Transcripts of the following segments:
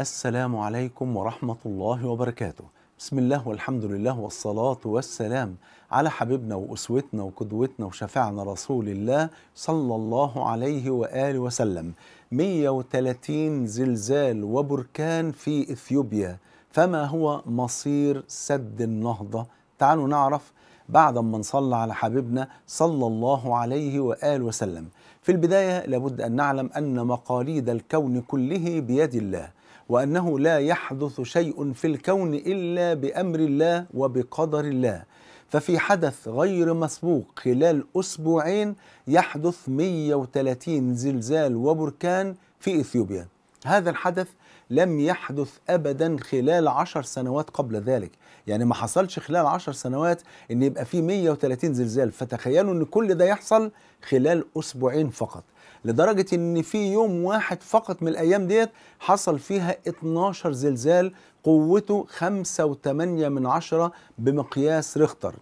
السلام عليكم ورحمة الله وبركاته. بسم الله والحمد لله والصلاة والسلام على حبيبنا وأسوتنا وقدوتنا وشفيعنا رسول الله صلى الله عليه وآله وسلم. 130 زلزال وبركان في إثيوبيا، فما هو مصير سد النهضة؟ تعالوا نعرف بعد ما نصلى على حبيبنا صلى الله عليه وآله وسلم. في البداية لابد أن نعلم أن مقاليد الكون كله بيد الله، وأنه لا يحدث شيء في الكون إلا بأمر الله وبقدر الله. ففي حدث غير مسبوق خلال أسبوعين يحدث 130 زلزال وبركان في إثيوبيا. هذا الحدث لم يحدث أبدا خلال 10 سنوات قبل ذلك، يعني ما حصلش خلال 10 سنوات إن يبقى في 130 زلزال، فتخيلوا إن كل ده يحصل خلال أسبوعين فقط، لدرجة إن في يوم واحد فقط من الأيام ديت حصل فيها 12 زلزال قوته 5.8 بمقياس ريختر.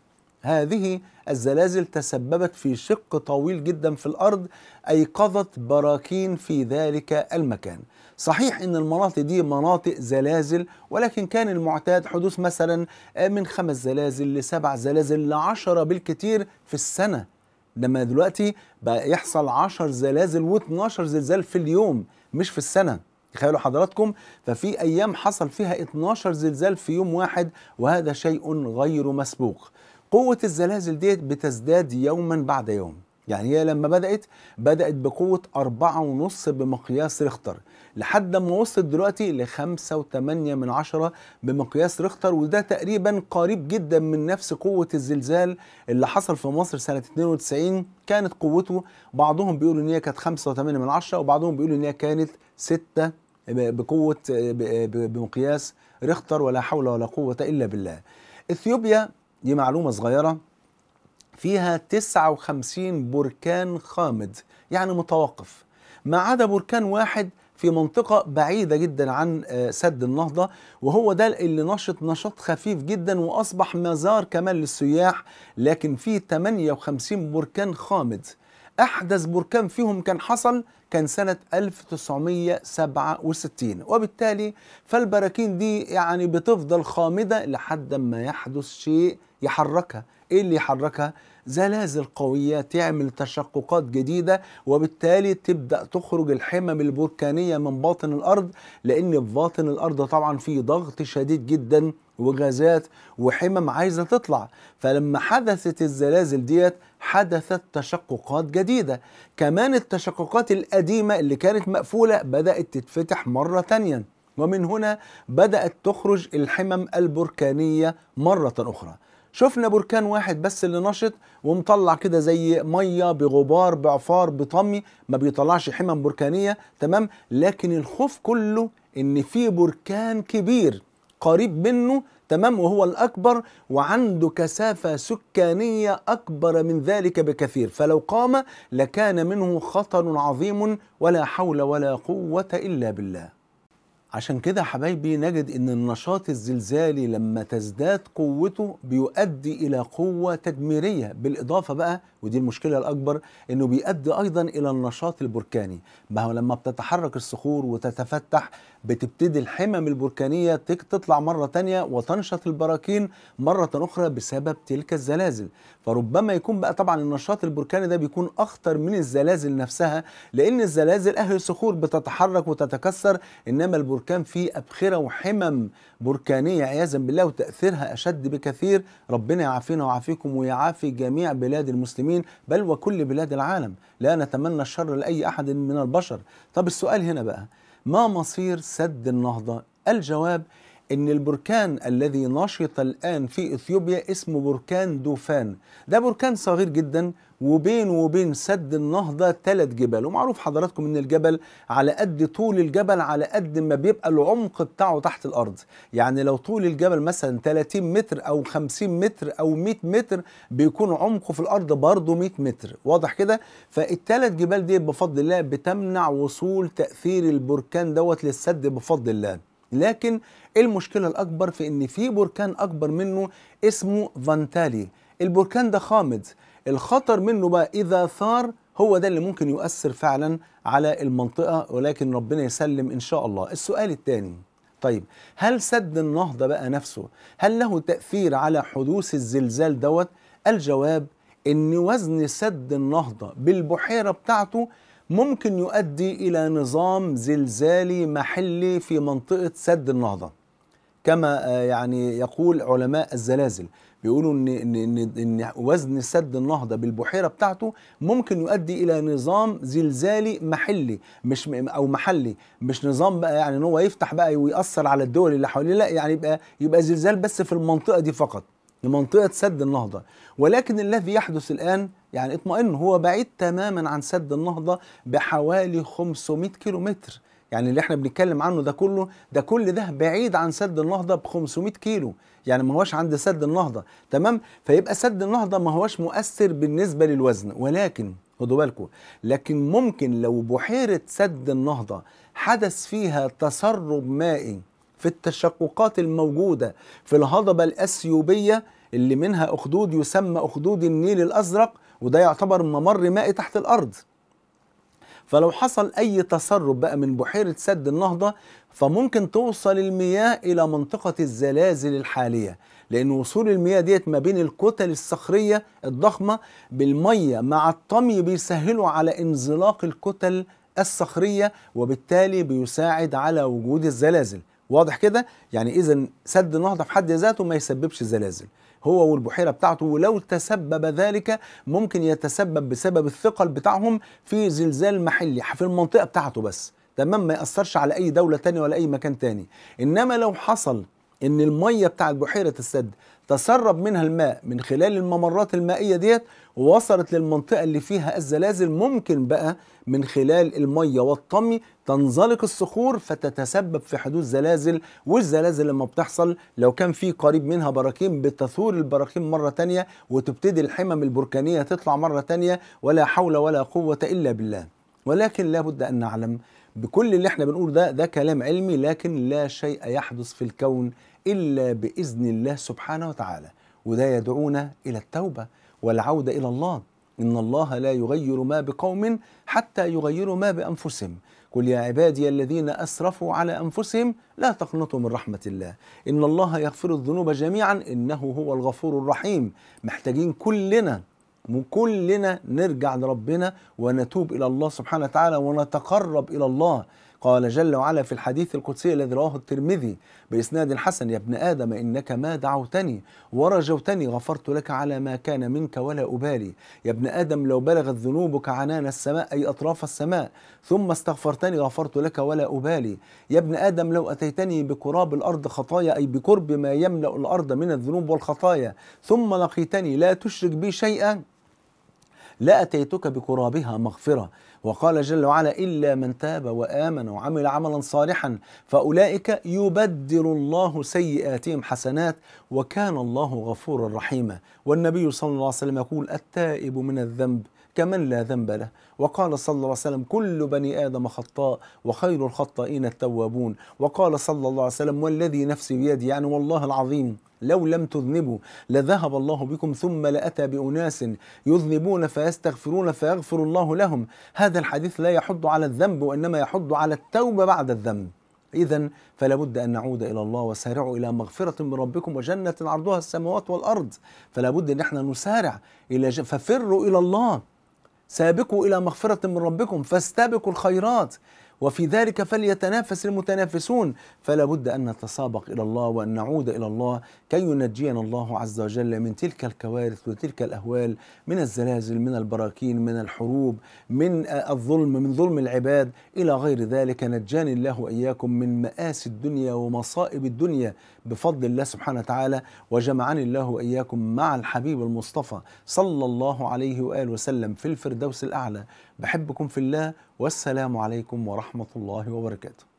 هذه الزلازل تسببت في شق طويل جدا في الأرض، أيقظت براكين في ذلك المكان. صحيح إن المناطق دي مناطق زلازل، ولكن كان المعتاد حدوث مثلا من 5 زلازل ل7 زلازل ل10 بالكتير في السنة، لما دلوقتي بقى يحصل 10 زلازل و12 زلزال في اليوم مش في السنة. تخيلوا حضراتكم، ففي أيام حصل فيها 12 زلزال في يوم واحد، وهذا شيء غير مسبوق. قوة الزلازل ديت بتزداد يوما بعد يوم، يعني هي لما بدأت بقوة 4.5 بمقياس ريختر، لحد ما وصلت دلوقتي ل5.8 بمقياس ريختر، وده تقريبا قريب جدا من نفس قوة الزلزال اللي حصل في مصر سنة 92. كانت قوته بعضهم بيقولوا ان هي كانت 5.8، وبعضهم بيقولوا ان هي كانت 6 بقوة بمقياس ريختر. ولا حول ولا قوة إلا بالله. إثيوبيا دي معلومة صغيرة، فيها 59 بركان خامد، يعني متوقف، ما عدا بركان واحد في منطقة بعيدة جدا عن سد النهضة، وهو ده اللي نشط نشاط خفيف جدا وأصبح مزار كمان للسياح. لكن فيه 58 بركان خامد. أحدث بركان فيهم كان سنة 1967، وبالتالي فالبراكين دي يعني بتفضل خامدة لحد ما يحدث شيء يحركها. إيه اللي يحركها؟ زلازل قوية تعمل تشققات جديدة، وبالتالي تبدأ تخرج الحمم البركانية من باطن الأرض، لأن في باطن الأرض طبعا في ضغط شديد جدا وغازات وحمم عايزة تطلع. فلما حدثت الزلازل ديت حدثت تشققات جديدة، كمان التشققات القديمة اللي كانت مقفولة بدأت تتفتح مرة تانية، ومن هنا بدأت تخرج الحمم البركانية مرة أخرى. شفنا بركان واحد بس اللي نشط ومطلع كده زي مية بغبار بعفار بطمي، ما بيطلعش حمم بركانية، تمام. لكن الخوف كله ان في بركان كبير قريب منه، تمام، وهو الأكبر وعنده كثافة سكانية أكبر من ذلك بكثير، فلو قام لكان منه خطر عظيم، ولا حول ولا قوة إلا بالله. عشان كده حبايبي نجد ان النشاط الزلزالي لما تزداد قوته بيؤدي الى قوة تدميرية، بالاضافة بقى ودي المشكلة الاكبر انه بيؤدي ايضا الى النشاط البركاني. ما هو لما بتتحرك الصخور وتتفتح بتبتدي الحمم البركانية تطلع مرة تانية وتنشط البراكين مرة اخرى بسبب تلك الزلازل. فربما يكون بقى طبعا النشاط البركاني ده بيكون اخطر من الزلازل نفسها، لان الزلازل اهل الصخور بتتحرك وتتكسر، انما البركان فيه ابخره وحمم بركانيه عياذا بالله وتاثيرها اشد بكثير. ربنا يعافينا ويعافيكم ويعافي جميع بلاد المسلمين بل وكل بلاد العالم، لا نتمنى الشر لاي احد من البشر. طب السؤال هنا بقى، ما مصير سد النهضه؟ الجواب إن البركان الذي نشط الآن في إثيوبيا اسمه بركان دوفان. ده بركان صغير جدا، وبينه وبين سد النهضة 3 جبال، ومعروف حضراتكم إن الجبل على قد طول الجبل على قد ما بيبقى العمق بتاعه تحت الأرض. يعني لو طول الجبل مثلا 30 متر أو 50 متر أو 100 متر بيكون عمقه في الأرض برضه 100 متر، واضح كده؟ فال3 جبال دي بفضل الله بتمنع وصول تأثير البركان دوت للسد بفضل الله. لكن المشكلة الأكبر في إن في بركان أكبر منه اسمه فانتالي. البركان ده خامد، الخطر منه بقى إذا ثار هو ده اللي ممكن يؤثر فعلا على المنطقة، ولكن ربنا يسلم إن شاء الله. السؤال الثاني، طيب هل سد النهضة بقى نفسه هل له تأثير على حدوث الزلزال دوت؟ الجواب إن وزن سد النهضة بالبحيرة بتاعته ممكن يؤدي إلى نظام زلزالي محلي في منطقة سد النهضة، كما يعني يقول علماء الزلازل، بيقولوا إن وزن سد النهضة بالبحيرة بتاعته ممكن يؤدي إلى نظام زلزالي محلي مش أو محلي، مش نظام بقى يعني إن هو يفتح بقى ويأثر على الدول اللي حواليه، لا، يعني يبقى زلزال بس في المنطقة دي فقط، لمنطقة سد النهضة. ولكن الذي يحدث الآن يعني اطمئن، هو بعيد تماما عن سد النهضة بحوالي 500 كيلو متر. يعني اللي احنا بنتكلم عنه ده كل ده بعيد عن سد النهضة ب 500 كيلو، يعني ما هوش عند سد النهضة، تمام؟ فيبقى سد النهضة ما هوش مؤثر بالنسبة للوزن. ولكن خدوا بالكم، لكن ممكن لو بحيرة سد النهضة حدث فيها تسرب مائي في التشققات الموجودة في الهضبة الأثيوبية اللي منها أخدود يسمى أخدود النيل الأزرق، وده يعتبر ممر مائي تحت الأرض. فلو حصل أي تسرب بقى من بحيرة سد النهضة، فممكن توصل المياه إلى منطقة الزلازل الحالية، لأن وصول المياه ديت ما بين الكتل الصخرية الضخمة بالمية مع الطمي بيسهلوا على انزلاق الكتل الصخرية، وبالتالي بيساعد على وجود الزلازل. واضح كده؟ يعني إذا سد النهضة في حد ذاته ما يسببش زلازل، هو والبحيرة بتاعته، ولو تسبب ذلك ممكن يتسبب بسبب الثقل بتاعهم في زلزال محلي في المنطقة بتاعته بس، تمام؟ ما يأثرش على أي دولة تانية ولا أي مكان تاني. إنما لو حصل إن المية بتاع بحيرة السد تسرب منها الماء من خلال الممرات المائية ديت ووصلت للمنطقة اللي فيها الزلازل، ممكن بقى من خلال المية والطمي تنزلق الصخور فتتسبب في حدوث زلازل. والزلازل لما بتحصل لو كان في قريب منها براكين بتثور البراكين مرة تانية وتبتدي الحمم البركانية تطلع مرة تانية، ولا حول ولا قوة إلا بالله. ولكن لابد أن نعلم بكل اللي احنا بنقول ده كلام علمي، لكن لا شيء يحدث في الكون إلا بإذن الله سبحانه وتعالى، وده يدعونا إلى التوبة والعودة إلى الله. إن الله لا يغير ما بقوم حتى يغيروا ما بأنفسهم. قل يا عبادي الذين أسرفوا على أنفسهم لا تقنطوا من رحمة الله إن الله يغفر الذنوب جميعا إنه هو الغفور الرحيم. محتاجين كلنا نرجع لربنا ونتوب إلى الله سبحانه وتعالى ونتقرب إلى الله. قال جل وعلا في الحديث القدسي الذي رواه الترمذي بإسناد حسن: يا ابن آدم إنك ما دعوتني ورجوتني غفرت لك على ما كان منك ولا أبالي. يا ابن آدم لو بلغت ذنوبك عنان السماء أي أطراف السماء ثم استغفرتني غفرت لك ولا أبالي. يا ابن آدم لو أتيتني بقراب الأرض خطايا أي بقرب ما يملأ الأرض من الذنوب والخطايا ثم لقيتني لا تشرك بي شيئا لأتيتك بقرابها مغفرة. وقال جل وعلا: إلا من تاب وآمن وعمل عملا صالحا فأولئك يبدل الله سيئاتهم حسنات وكان الله غفورا رحيما. والنبي صلى الله عليه وسلم يقول: التائب من الذنب كمن لا ذنب له. وقال صلى الله عليه وسلم: كل بني آدم خطاء وخير الخطائين التوابون. وقال صلى الله عليه وسلم: والذي نفسي بيدي، يعني والله العظيم لو لم تذنبوا لذهب الله بكم ثم لأتى بأناس يذنبون فيستغفرون فيغفر الله لهم. هذا الحديث لا يحض على الذنب وإنما يحض على التوبة بعد الذنب. إذن فلا بد أن نعود إلى الله، وسارعوا إلى مغفرة من ربكم وجنة عرضها السماوات والأرض. فلا بد أن احنا نسارع ففروا إلى الله، سابقوا إلى مغفرة من ربكم فاستبقوا الخيرات وفي ذلك فليتنافس المتنافسون. فلا بد أن نتسابق إلى الله وأن نعود إلى الله كي ينجينا الله عز وجل من تلك الكوارث وتلك الأهوال، من الزلازل، من البراكين، من الحروب، من الظلم، من ظلم العباد إلى غير ذلك. نجاني الله وإياكم من مآسي الدنيا ومصائب الدنيا بفضل الله سبحانه وتعالى، وجمعني الله وإياكم مع الحبيب المصطفى صلى الله عليه وآله وسلم في الفردوس الأعلى. بحبكم في الله، والسلام عليكم ورحمة الله وبركاته.